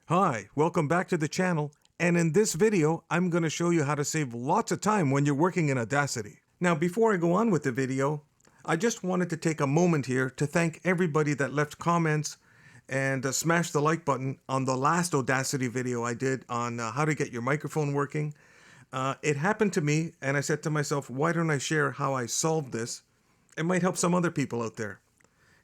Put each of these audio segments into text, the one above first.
Hi, welcome back to the channel, and in this video I'm going to show you how to save lots of time when you're working in Audacity. Now before I go on with the video, I just wanted to take a moment here to thank everybody that left comments and smashed the like button on the last Audacity video I did on how to get your microphone working. It happened to me and I said to myself, why don't I share how I solved this? It might help some other people out there.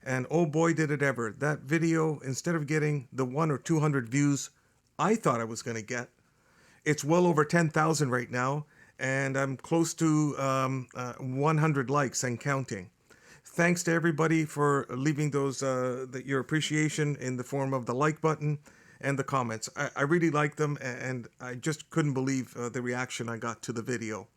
And oh boy, did it ever. That video, instead of getting the 1 or 200 views I thought I was going to get, it's well over 10,000 right now, and I'm close to 100 likes and counting. Thanks to everybody for leaving those your appreciation in the form of the like button and the comments. I really like them, and I just couldn't believe the reaction I got to the video.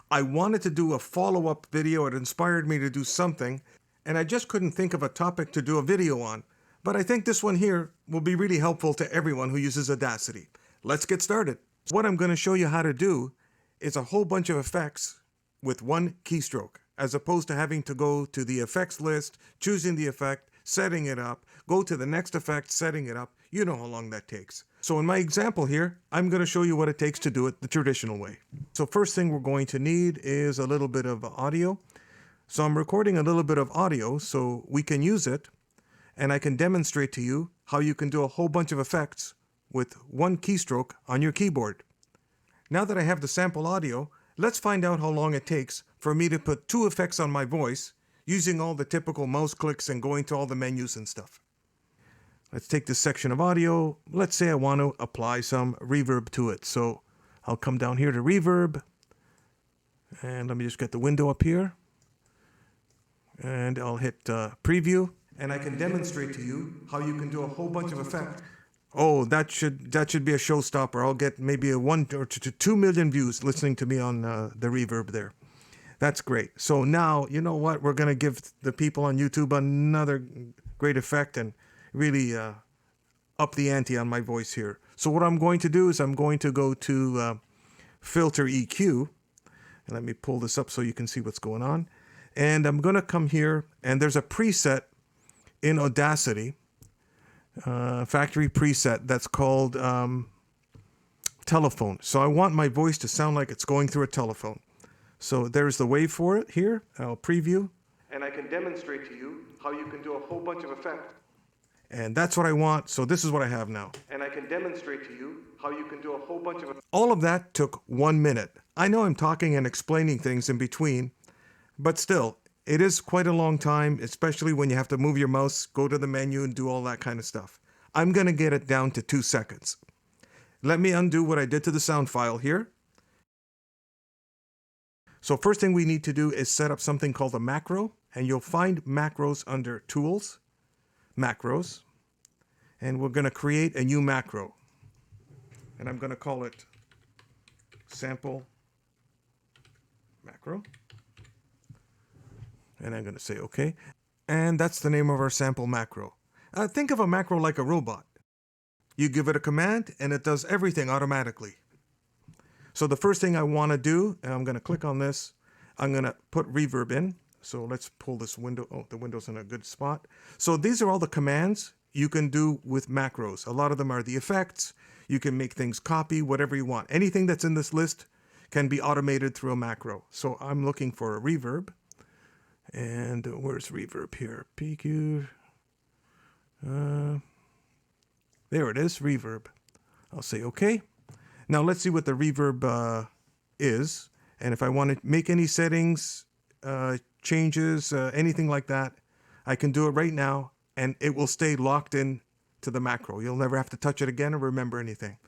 I wanted to do a follow-up video. It inspired me to do something, and I just couldn't think of a topic to do a video on. But I think this one here will be really helpful to everyone who uses Audacity. Let's get started. What I'm going to show you how to do is a whole bunch of effects with one keystroke, as opposed to having to go to the effects list, choosing the effect, setting it up, go to the next effect, setting it up. You know how long that takes. So in my example here, I'm going to show you what it takes to do it the traditional way. So first thing we're going to need is a little bit of audio. So I'm recording a little bit of audio so we can use it, and I can demonstrate to you how you can do a whole bunch of effects with one keystroke on your keyboard. Now that I have the sample audio, let's find out how long it takes for me to put two effects on my voice using all the typical mouse clicks and going to all the menus and stuff. Let's take this section of audio. Let's say I want to apply some reverb to it. So I'll come down here to reverb, and let me just get the window up here. And I'll hit preview, and I can demonstrate to you how you can do a whole bunch of effects. Oh, that should be a showstopper. I'll get maybe a 1 or 2 million views listening to me on the reverb there. That's great. So now, you know what? We're going to give the people on YouTube another great effect and really up the ante on my voice here. So what I'm going to do is I'm going to go to Filter EQ. And let me pull this up so you can see what's going on. And I'm going to come here, and there's a preset in Audacity, factory preset that's called telephone. So I want my voice to sound like it's going through a telephone. So there's the wave for it here. I'll preview. And I can demonstrate to you how you can do a whole bunch of effects. And that's what I want. So this is what I have now. And I can demonstrate to you how you can do a whole bunch of... All of that took 1 minute. I know I'm talking and explaining things in between, but still, it is quite a long time, especially when you have to move your mouse, go to the menu, and do all that kind of stuff. I'm going to get it down to 2 seconds. Let me undo what I did to the sound file here. So first thing we need to do is set up something called a macro, and you'll find macros under Tools, Macros, and we're going to create a new macro. And I'm going to call it Sample Macro. And I'm going to say OK. And that's the name of our sample macro. Think of a macro like a robot. You give it a command, and it does everything automatically. So the first thing I want to do, and I'm going to click on this, I'm going to put reverb in. So let's pull this window. Oh, the window's in a good spot. So these are all the commands you can do with macros. A lot of them are the effects. You can make things copy, whatever you want. Anything that's in this list can be automated through a macro. So I'm looking for a reverb. And where's reverb here? PQ. There it is, reverb. I'll say OK. Now let's see what the reverb is. And if I want to make any settings, changes, anything like that, I can do it right now, and it will stay locked in to the macro. You'll never have to touch it again or remember anything.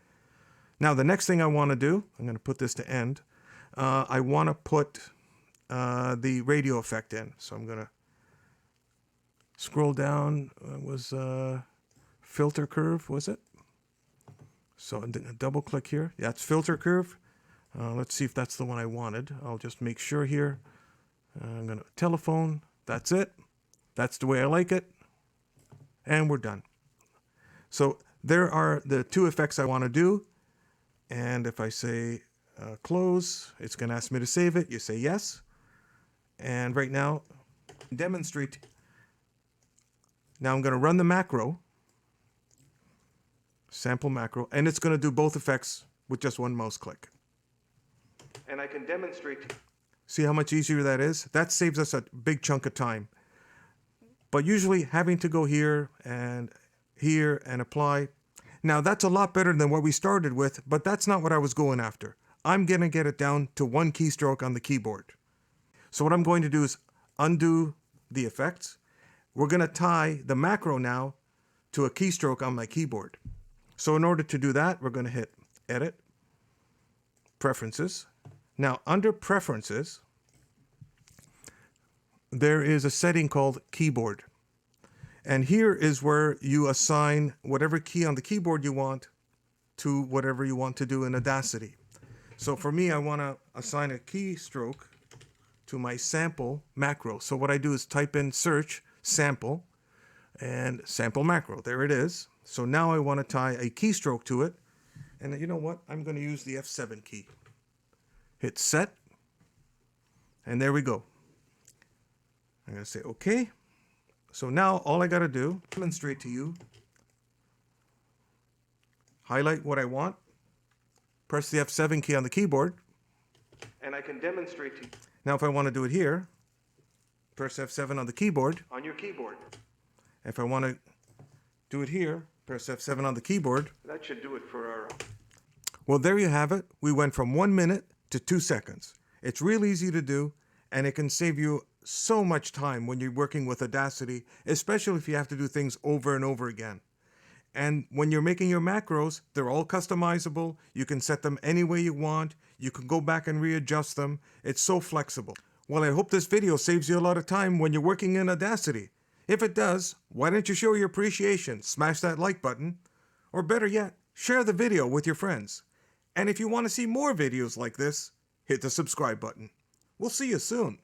Now the next thing I want to do, I'm going to put this to end. I want to put the radio effect in. So I'm going to scroll down. It was filter curve, was it? So double click here. Yeah, it's filter curve. Let's see if that's the one I wanted. I'll just make sure here. I'm going to telephone. That's it. That's the way I like it. And we're done. So there are the 2 effects I want to do. And if I say close, it's going to ask me to save it. You say yes. And right now, demonstrate. Now I'm going to run the macro. Sample macro, and it's going to do both effects with just one mouse click. And I can demonstrate. See how much easier that is? That saves us a big chunk of time. But usually having to go here and apply. Now that's a lot better than what we started with, but that's not what I was going after. I'm going to get it down to one keystroke on the keyboard. So what I'm going to do is undo the effects. We're going to tie the macro now to a keystroke on my keyboard. So in order to do that, we're going to hit Edit, Preferences. Now under Preferences, there is a setting called Keyboard. And here is where you assign whatever key on the keyboard you want to whatever you want to do in Audacity. So for me, I want to assign a keystroke to my sample macro. So what I do is type in search sample and sample macro. There it is. So now I want to tie a keystroke to it. And you know what? I'm going to use the F7 key. Hit set. And there we go. I'm going to say OK. So now all I got to do, demonstrate to you, highlight what I want, press the F7 key on the keyboard, and I can demonstrate to you. Now if I want to do it here, press F7 on the keyboard. On your keyboard. If I want to do it here, press F7 on the keyboard. That should do it for our... Well, there you have it. We went from 1 minute to 2 seconds. It's real easy to do, and it can save you so much time when you're working with Audacity, especially if you have to do things over and over again. And when you're making your macros, they're all customizable. You can set them any way you want. You can go back and readjust them. It's so flexible. Well, I hope this video saves you a lot of time when you're working in Audacity. If it does, why don't you show your appreciation? Smash that like button. Or better yet, share the video with your friends. And if you want to see more videos like this, hit the subscribe button. We'll see you soon.